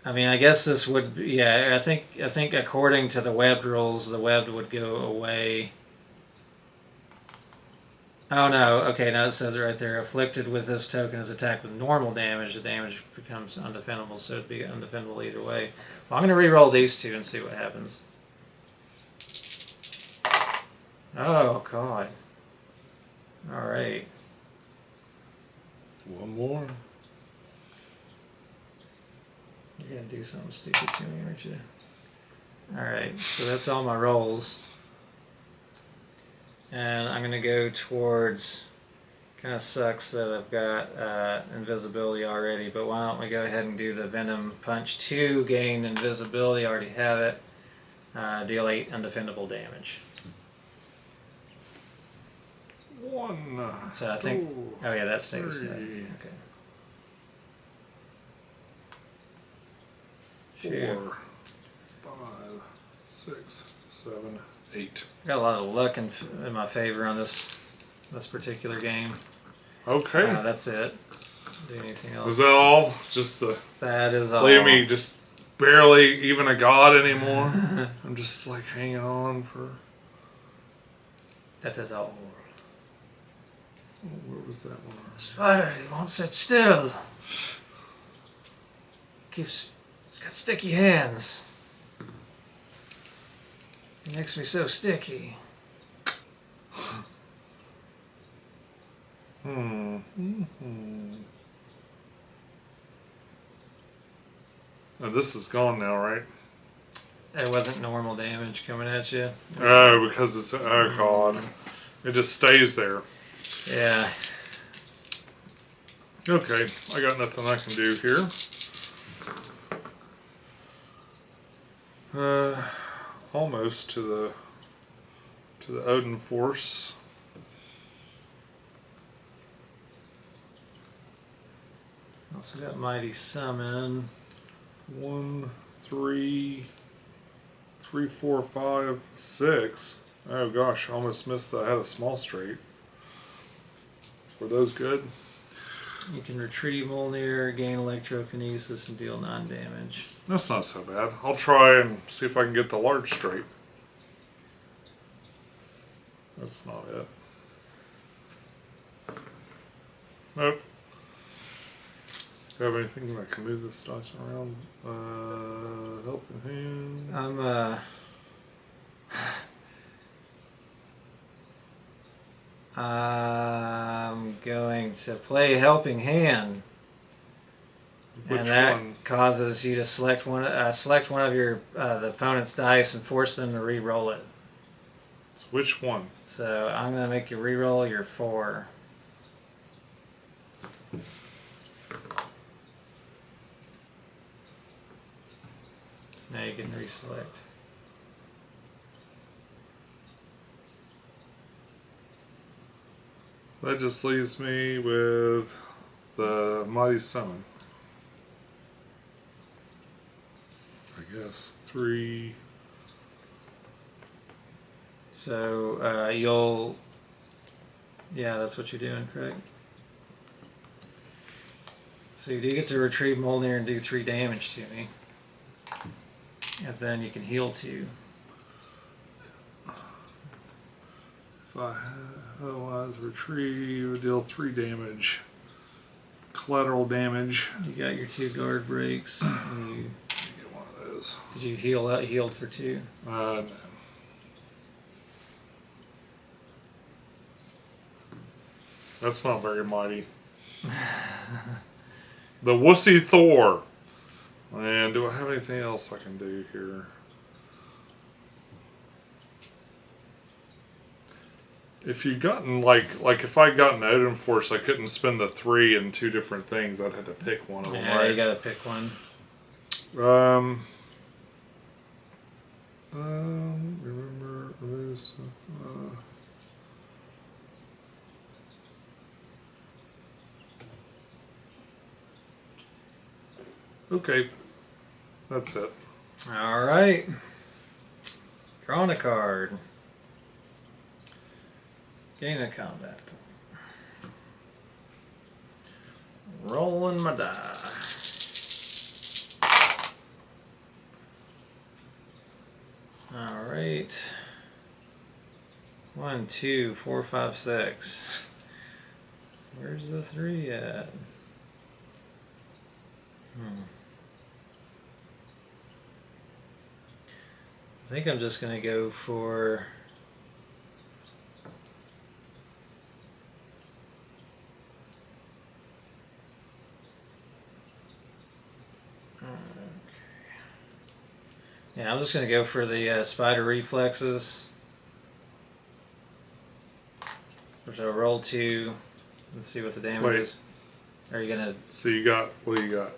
I mean, I guess this would. Yeah, I think according to the webbed rules, the webbed would go away. Oh no! Okay, now it says it right there. Afflicted with this token is attacked with normal damage. The damage becomes undefendable, so it'd be undefendable either way. Well, I'm gonna re-roll these 2 and see what happens. Oh God! All right. One more. You're gonna do something stupid to me, aren't you? Alright, so that's all my rolls. And I'm gonna go towards Kind of sucks that I've got invisibility already, but why don't we go ahead and do the Venom Punch 2, gain invisibility, already have it. Deal 8 undefendable damage. 1. So I think, oh yeah, that stays. 3, Okay. 4, 5, 6, 7, 8. Got a lot of luck in my favor on this particular game. Okay. That's it. Do anything else? Is that all? Just the. That is all. Leave me just barely even a god anymore. I'm just like hanging on for. That is all. Oh, where was that one? Spider, he won't sit still. He's got sticky hands. He makes me so sticky. Oh, this is gone now, right? It wasn't normal damage coming at you. Oh, because it's oh god, it just stays there. Yeah. Okay, I got nothing I can do here. Almost to the Odin Force. Also got Mighty Summon. 1, 3, 4, 5, 6. Oh gosh, I almost missed that. I had a small straight. Were those good? You can retrieve Mjolnir, gain electrokinesis, and deal 9 damage. That's not so bad. I'll try and see if I can get the large straight. That's not it. Nope. Do you have anything that can move this dice around? Helping hand. I'm going to play Helping Hand. Which and that one? causes you to select one of your the opponent's dice and force them to re-roll it. So which one? So I'm going to make you re-roll your 4. Now you can reselect. That just leaves me with the Mighty Summon. I guess 3. So yeah, that's what you're doing, correct? So you do get to retrieve Mjolnir and do 3 damage to me. And then you can heal 2. If I otherwise retrieve, deal 3 damage. Collateral damage. You got your 2 guard breaks. And you Get one of those. did you healed for 2? No. That's not very mighty. The wussy Thor. And do I have anything else I can do here? If you'd gotten like if I'd gotten Odin Force, I couldn't spend the 3 in 2 different things. I'd have to pick one of them. Yeah, Right? you gotta pick one. Remember this. Okay, that's it. All right. Drawing a card. Gain a combat point. Rolling my die. All right. 1, 2, 4, 5, 6. Where's the 3 at? I think I'm just gonna go for yeah, I'm just gonna go for the spider reflexes. Which I'll roll 2, Let's see what the damage Wait. is. Are you gonna? So you got, what do you got?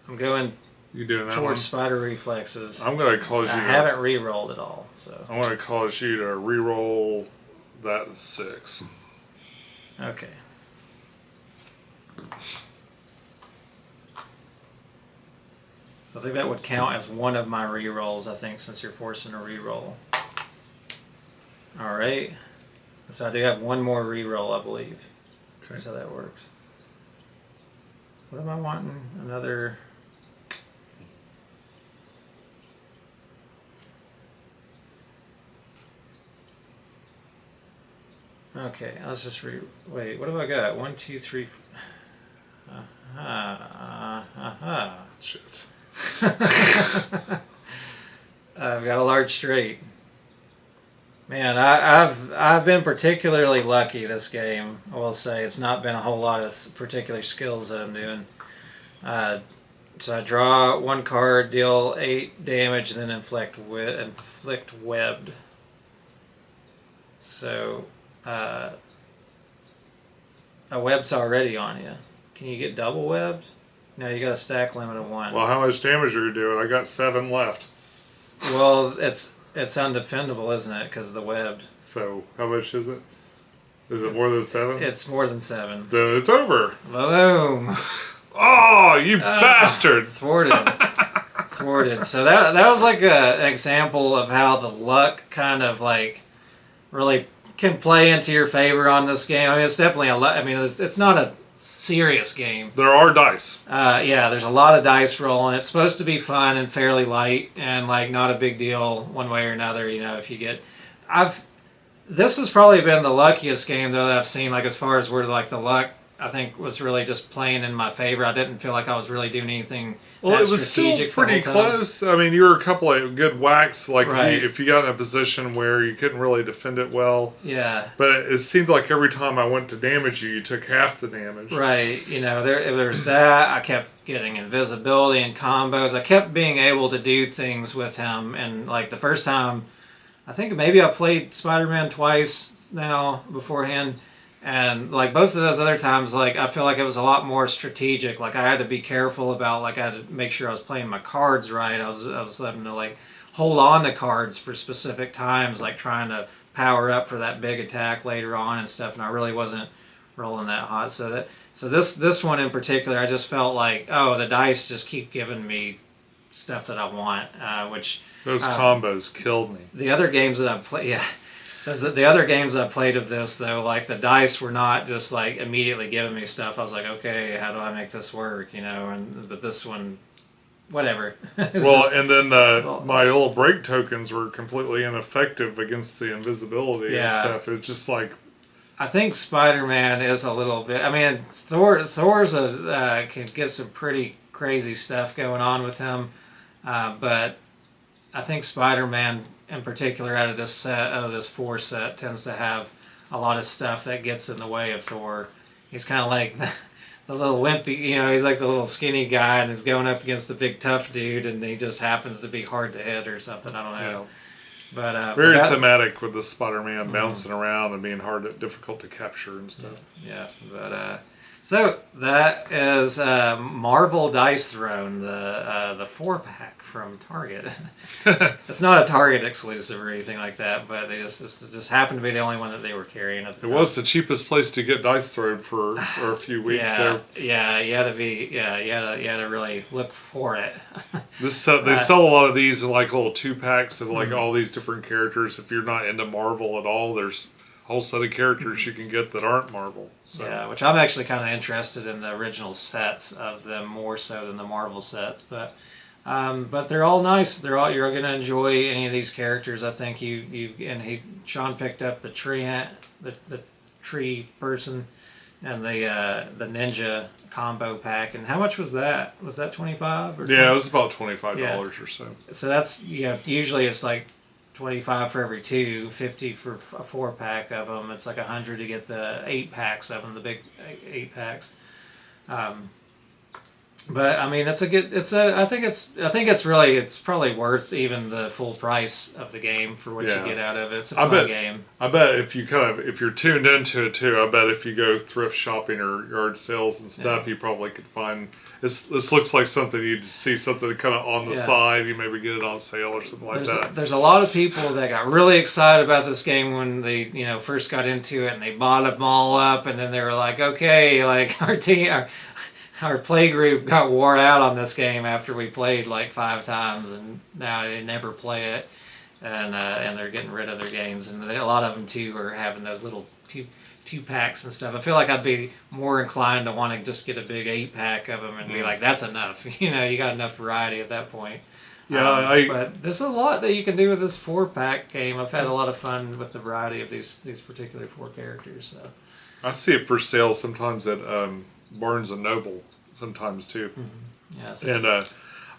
I'm going You doing that towards one? spider reflexes. I'm going to cause you I haven't re-rolled at all, so. I'm going to cause you to re-roll that 6. Okay. So I think that would count as one of my re-rolls, I think, since you're forcing a re-roll. Alright. So I do have one more re-roll, I believe. Okay. That's how that works. What am I wanting? Another... Okay, let's just wait, what have I got? 1, 2, 3... Shit. I've got a large straight. Man, I've been particularly lucky this game. I will say it's not been a whole lot of particular skills that I'm doing. So I draw 1 card, deal 8 damage, then inflict webbed. So a web's already on you. Can you get double webbed? No, you got a stack limit of 1. Well, how much damage are you doing? I got 7 left. Well, it's undefendable, isn't it? Because of the webbed. So, how much is it? Is it more than 7? It's more than 7. Then it's over. Boom. Oh, you bastard! Thwarted. Thwarted. So that was like an example of how the luck kind of like really can play into your favor on this game. I mean, it's definitely it's not a serious game. There are dice. Yeah, there's a lot of dice rolling. It's supposed to be fun and fairly light and like not a big deal one way or another. You know, if you get, this has probably been the luckiest game that I've seen. Like as far as where like the luck, I think was really just playing in my favor. I didn't feel like I was really doing anything. Well, it was still pretty close. I mean, you were a couple of good whacks. Like right. if you got in a position where you couldn't really defend it well. Yeah. But it seemed like every time I went to damage you, you took half the damage. Right. You know, there's that. I kept getting invisibility and combos. I kept being able to do things with him. And like the first time, I think maybe I played Spider-Man twice now beforehand. And like both of those other times, like I feel like it was a lot more strategic. Like I had to be careful about, like I had to make sure I was playing my cards right. I was having to like hold on to cards for specific times, like trying to power up for that big attack later on and stuff. And I really wasn't rolling that hot. So this one in particular, I just felt like, oh, the dice just keep giving me stuff that I want, which those combos killed me. The other games that I've played, yeah. The other games I played of this, though, like the dice were not just like immediately giving me stuff. I was like, okay, how do I make this work? You know, but this one, whatever. Well, and then my little break tokens were completely ineffective against the invisibility and stuff. It's just like, I think Spider-Man is a little bit. I mean, Thor's can get some pretty crazy stuff going on with him, but I think Spider-Man in particular out of this 4 set tends to have a lot of stuff that gets in the way of Thor. He's kind of like the little wimpy, you know, he's like the little skinny guy and he's going up against the big tough dude and he just happens to be hard to hit or something. I don't know. Yeah. But very thematic with the Spider-Man bouncing around and being difficult to capture and stuff. Yeah, but so that is Marvel Dice Throne, the 4-pack from Target. It's not a Target exclusive or anything like that, but they just happened to be the only one that they were carrying at the time. Was the cheapest place to get dice thrown for a few weeks. Yeah, you had to really look for it. They sell a lot of these in like little 2-packs of like all these different characters. If you're not into Marvel at all, there's a whole set of characters you can get that aren't Marvel. So. Yeah, which I'm actually kind of interested in the original sets of them more so than the Marvel sets, but they're all nice. You're going to enjoy any of these characters. I think Sean picked up the the tree person, and the ninja combo pack. And how much was that? Was that $25? Yeah, it was about $25 or so. So that's usually it's like $25 for every 2, $50 for a 4-pack of them. It's like $100 to get the 8 packs of them, the big 8 packs. But I mean, I think it's probably worth even the full price of the game for what you get out of it. It's a fun game. I bet if you're tuned into it too, I bet if you go thrift shopping or yard sales and stuff, you probably could find this looks like something you'd see something kind of on the side. You maybe get it on sale or something like that. There's a lot of people that got really excited about this game when they first got into it and they bought them all up, and then they were like, okay, like our play group got wore out on this game after we played like 5 times, and now they never play it, and they're getting rid of their games, and a lot of them too are having those little two packs and stuff. I feel like I'd be more inclined to want to just get a big 8-pack of them and be like, that's enough. You got enough variety at that point. Yeah, but there's a lot that you can do with this 4-pack game. I've had a lot of fun with the variety of these particular 4 characters. So I see it for sale sometimes at Barnes and Noble sometimes too. Mm-hmm. Yeah, and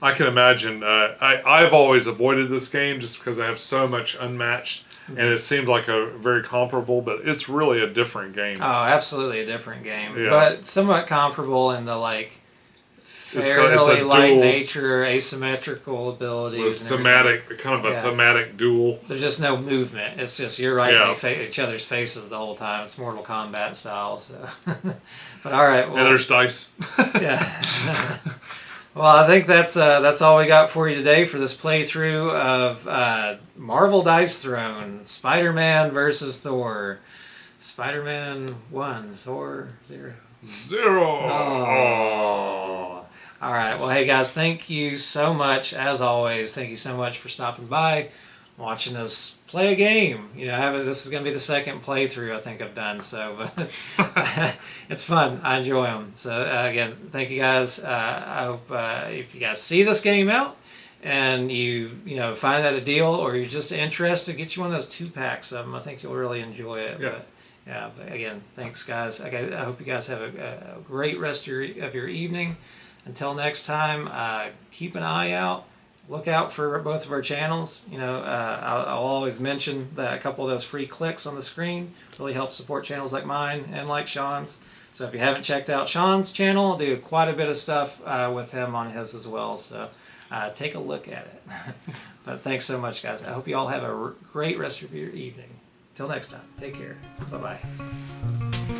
I can imagine. I've always avoided this game just because I have so much unmatched, and it seemed like a very comparable, but it's really a different game. Oh, absolutely a different game, yeah. but somewhat comparable in the fairly light nature, asymmetrical abilities, with thematic, kind of a thematic duel. There's just no movement. It's just you're right in each other's faces the whole time. It's Mortal Kombat style. So, but all right. Well, and there's dice. Yeah. Well, I think that's all we got for you today for this playthrough of Marvel Dice Throne, Spider-Man versus Thor. Spider-Man 1, Thor 0. Oh. All right. Well, hey guys, thank you so much. As always, thank you so much for stopping by, watching us play a game. This is going to be the second playthrough I think I've done. So, but it's fun. I enjoy them. So again, thank you guys. I hope if you guys see this game out and you find that a deal or you're just interested, get you one of those 2-packs of them. I think you'll really enjoy it. Yeah. But again, thanks guys. I hope you guys have a great rest of your evening. Until next time, keep an eye out. Look out for both of our channels. I'll always mention that a couple of those free clicks on the screen really help support channels like mine and like Sean's. So if you haven't checked out Sean's channel, I'll do quite a bit of stuff with him on his as well. So take a look at it. But thanks so much, guys. I hope you all have a great rest of your evening. Till next time, take care. Bye-bye.